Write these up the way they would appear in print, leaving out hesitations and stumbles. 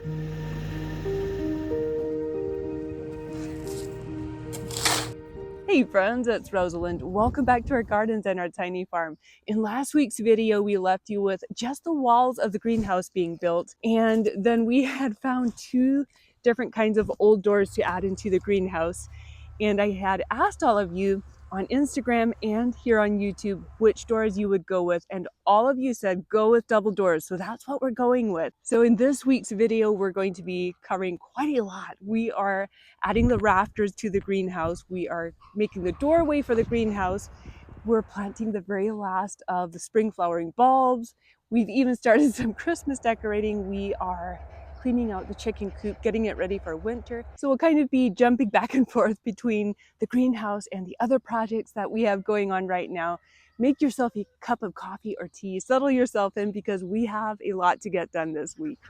Hey friends, it's Rosalind. Welcome back to our gardens and our tiny farm. In last week's video, we left you with just the walls of the greenhouse being built, and then we had found two different kinds of old doors to add into the greenhouse. And I had asked all of you on Instagram and here on YouTube which doors you would go with, and all of you said go with double doors, so that's what we're going with. So in this week's video, we're going to be covering quite a lot. We are adding the rafters to the greenhouse, we are making the doorway for the greenhouse, we're planting the very last of the spring flowering bulbs, we've even started some Christmas decorating, we are cleaning out the chicken coop, getting it ready for winter. So we'll kind of be jumping back and forth between the greenhouse and the other projects that we have going on right now. Make yourself a cup of coffee or tea, settle yourself in, because we have a lot to get done this week.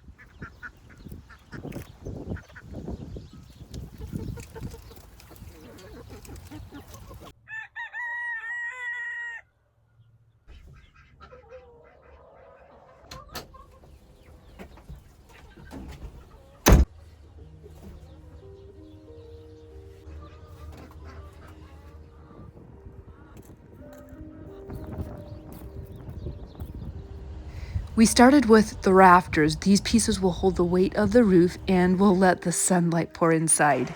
We started with the rafters. These pieces will hold the weight of the roof and will let the sunlight pour inside.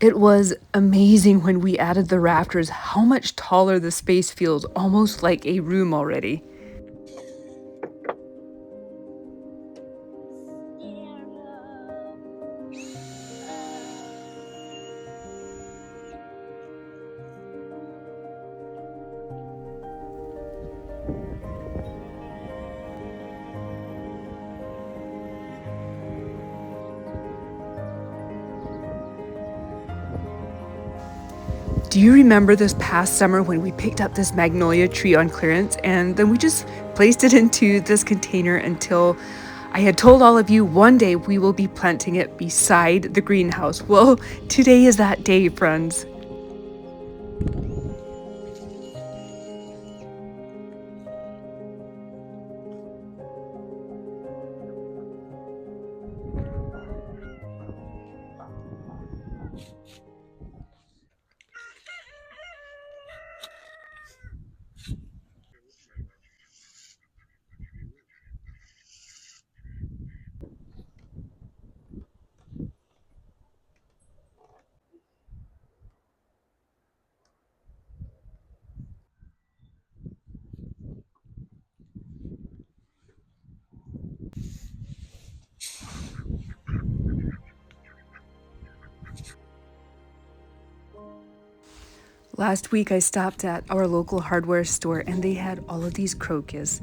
It was amazing when we added the rafters how much taller the space feels, almost like a room already. Do you remember this past summer when we picked up this magnolia tree on clearance and then we just placed it into this container until I had told all of you one day we will be planting it beside the greenhouse? Well, today is that day, friends. Last week I stopped at our local hardware store and they had all of these crocus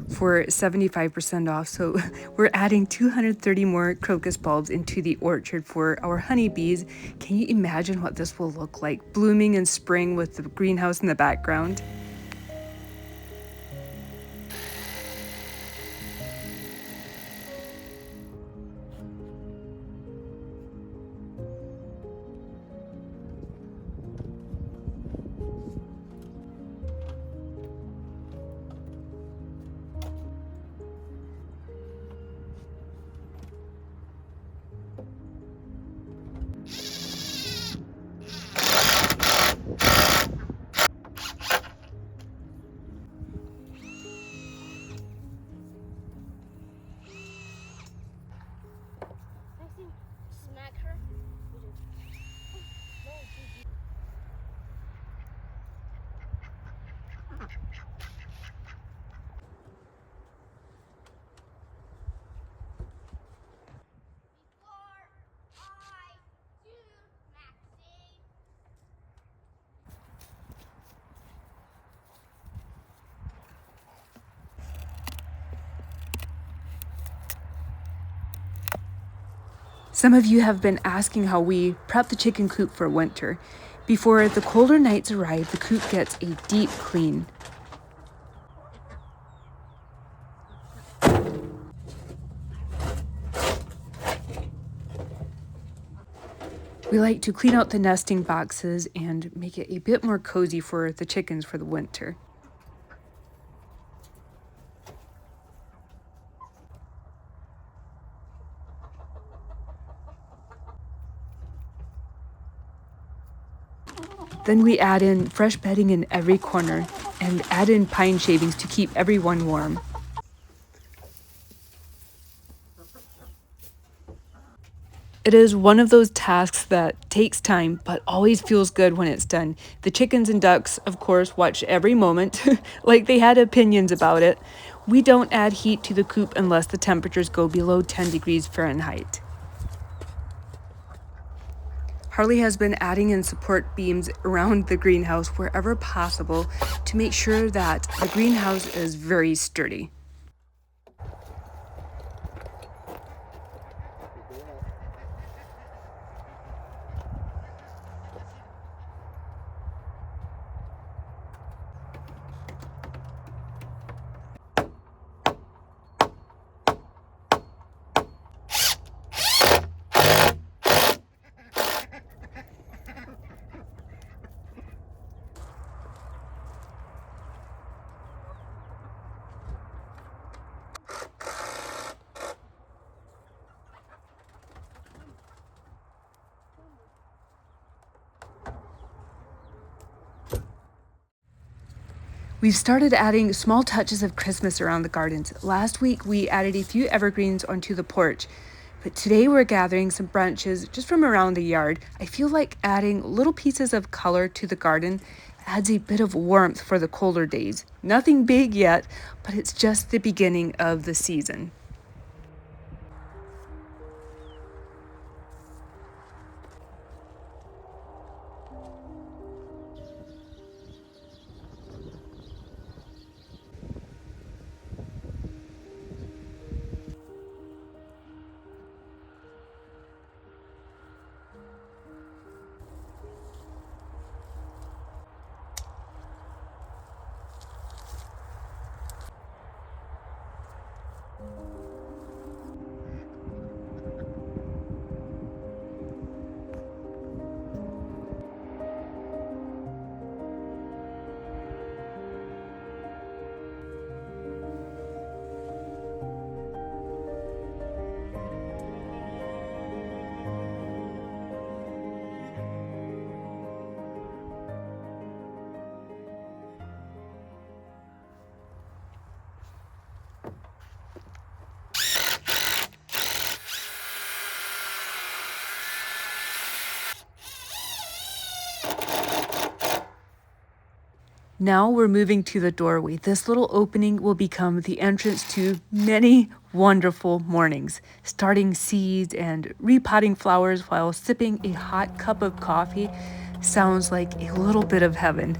for 75% off. So we're adding 230 more crocus bulbs into the orchard for our honeybees. Can you imagine what this will look like, blooming in spring with the greenhouse in the background? Smack her. Some of you have been asking how we prep the chicken coop for winter. Before the colder nights arrive, the coop gets a deep clean. We like to clean out the nesting boxes and make it a bit more cozy for the chickens for the winter. Then we add in fresh bedding in every corner and add in pine shavings to keep everyone warm. It is one of those tasks that takes time, but always feels good when it's done. The chickens and ducks, of course, watch every moment, like they had opinions about it. We don't add heat to the coop unless the temperatures go below 10 degrees Fahrenheit. Harley has been adding in support beams around the greenhouse wherever possible to make sure that the greenhouse is very sturdy. We've started adding small touches of Christmas around the gardens. Last week, we added a few evergreens onto the porch, but today we're gathering some branches just from around the yard. I feel like adding little pieces of color to the garden adds a bit of warmth for the colder days. Nothing big yet, but it's just the beginning of the season. Now we're moving to the doorway. This little opening will become the entrance to many wonderful mornings, starting seeds and repotting flowers while sipping a hot cup of coffee sounds like a little bit of heaven.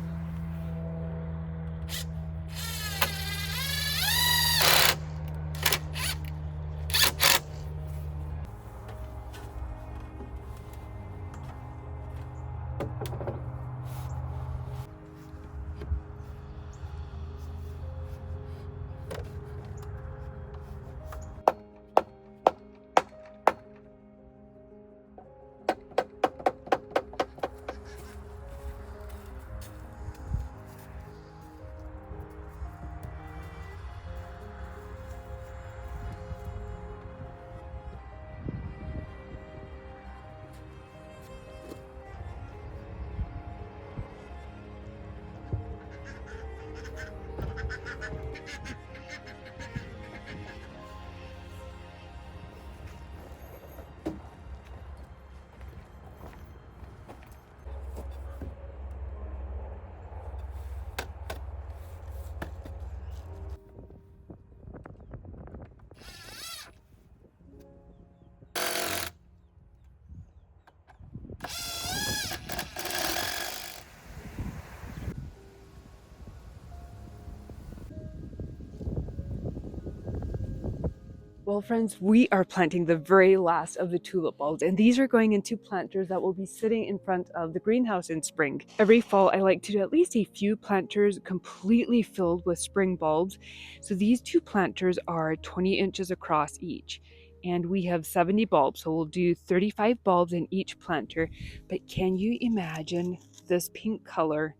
Well, friends, we are planting the very last of the tulip bulbs, and these are going into planters that will be sitting in front of the greenhouse in spring. Every fall, I like to do at least a few planters completely filled with spring bulbs. So these two planters are 20 inches across each. and we have 70 bulbs, so we'll do 35 bulbs in each planter. But can you imagine this pink color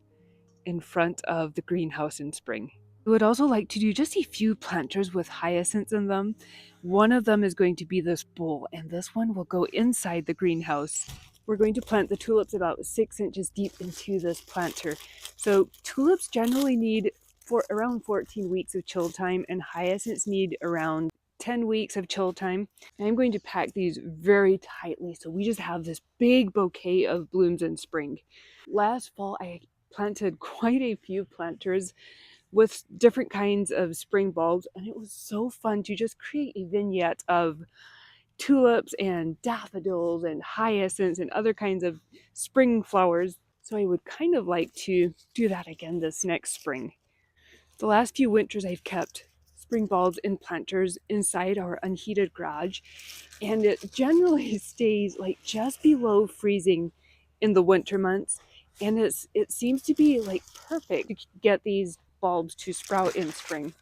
in front of the greenhouse in spring? I would also like to do just a few planters with hyacinths in them. One of them is going to be this bowl, and this one will go inside the greenhouse. We're going to plant the tulips about 6 inches deep into this planter. So tulips generally need for around 14 weeks of chill time, and hyacinths need around 10 weeks of chill time. And I'm going to pack these very tightly so we just have this big bouquet of blooms in spring. Last fall, I planted quite a few planters with different kinds of spring bulbs, and it was so fun to just create a vignette of tulips and daffodils and hyacinths and other kinds of spring flowers. So I would kind of like to do that again this next spring. The last few winters I've kept spring bulbs in planters inside our unheated garage, and it generally stays like just below freezing in the winter months, and it seems to be like perfect to get these bulbs to sprout in spring.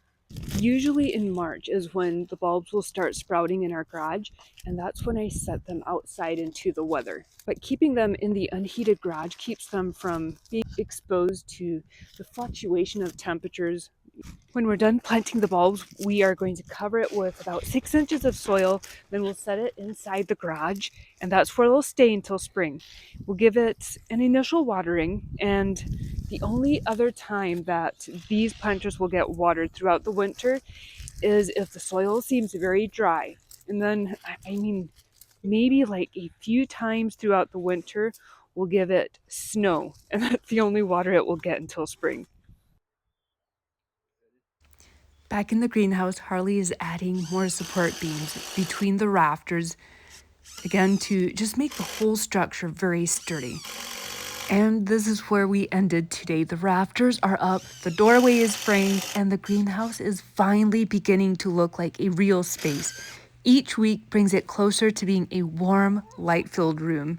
Usually in March is when the bulbs will start sprouting in our garage, and that's when I set them outside into the weather. But keeping them in the unheated garage keeps them from being exposed to the fluctuation of temperatures. When we're done planting the bulbs, we are going to cover it with about 6 inches of soil. Then we'll set it inside the garage, and that's where they'll stay until spring. We'll give it an initial watering, and the only other time that these planters will get watered throughout the winter is if the soil seems very dry. And then, I mean, maybe like a few times throughout the winter, we'll give it snow, and that's the only water it will get until spring. Back in the greenhouse, Harley is adding more support beams between the rafters, again to just make the whole structure very sturdy. And this is where we ended today. The rafters are up, the doorway is framed, and the greenhouse is finally beginning to look like a real space. Each week brings it closer to being a warm, light-filled room.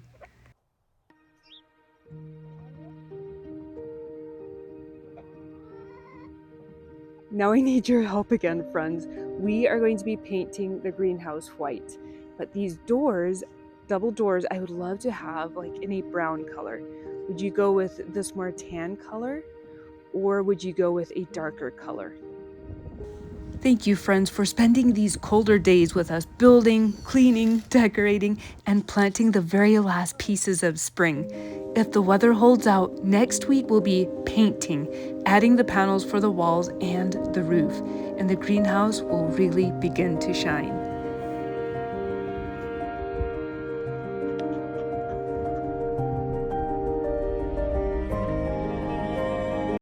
Now I need your help again, friends. We are going to be painting the greenhouse white, but these doors, double doors, I would love to have like in a brown color. Would you go with this more tan color, or would you go with a darker color? Thank you, friends, for spending these colder days with us, building, cleaning, decorating, and planting the very last pieces of spring. If the weather holds out, next week we'll be painting, adding the panels for the walls and the roof, and the greenhouse will really begin to shine.